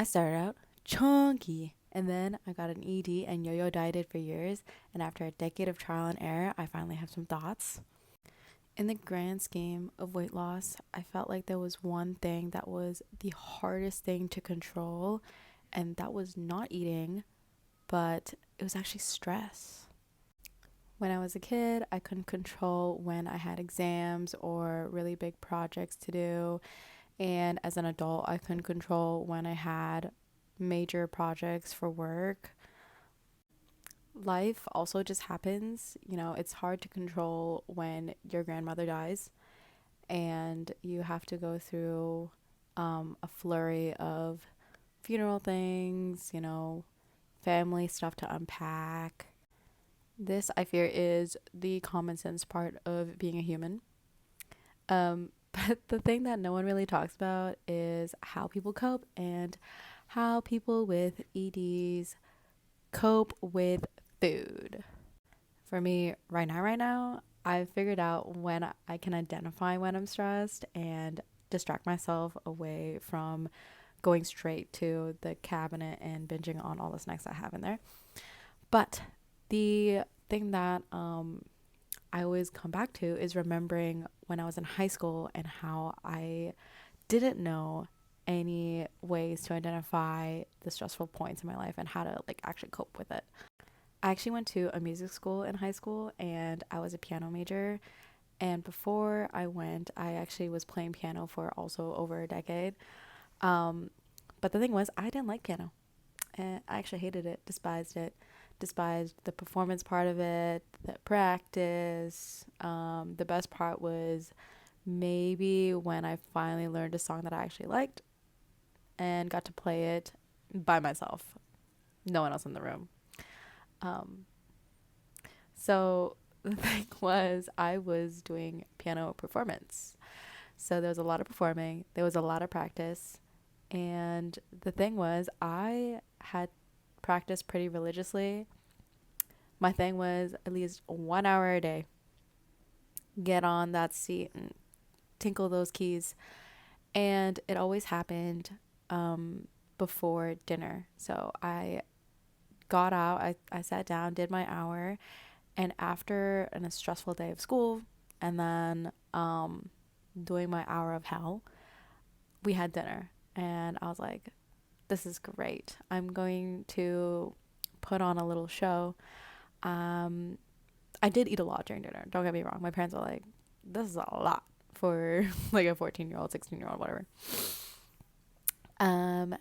I started out chunky, and then I got an ED and yo-yo dieted for years. And after a decade of trial and error, I finally have some thoughts. In the grand scheme of weight loss, I felt like there was one thing that was the hardest thing to control, and that was not eating, but it was actually stress. When I was a kid, I couldn't control when I had exams or really big projects to do. And as an adult, I couldn't control when I had major projects for work. Life also just happens. It's hard to control when your grandmother dies and you have to go through a flurry of funeral things, family stuff to unpack. This, I fear, is the common sense part of being a human. But the thing that no one really talks about is how people cope and how people with EDs cope with food. For me, right now, I've figured out when I can identify when I'm stressed and distract myself away from going straight to the cabinet and binging on all the snacks I have in there. But the thing that I always come back to is remembering when I was in high school and how I didn't know any ways to identify the stressful points in my life and how to actually cope with it. I actually went to a music school in high school and I was a piano major. And before I went, I actually was playing piano for also over a decade. Um, but the thing was, I didn't like piano. And I actually hated it, despised the performance part of it, the practice. The best part was maybe when I finally learned a song that I actually liked and got to play it by myself, no one else in the room. Um, so the thing was, I was doing piano performance. So there was a lot of performing, there was a lot of practice. And the thing was, I had practiced pretty religiously. My thing was at least 1 hour a day. Get on that seat and tinkle those keys. And it always happened before dinner. So I got out, I sat down, did my hour. And after a stressful day of school and then doing my hour of hell, we had dinner. And I was like, this is great. I'm going to put on a little show. Um, I did eat a lot during dinner. Don't get me wrong. My parents were like, this is a lot for like a 14-year-old, 16-year-old, whatever. Um,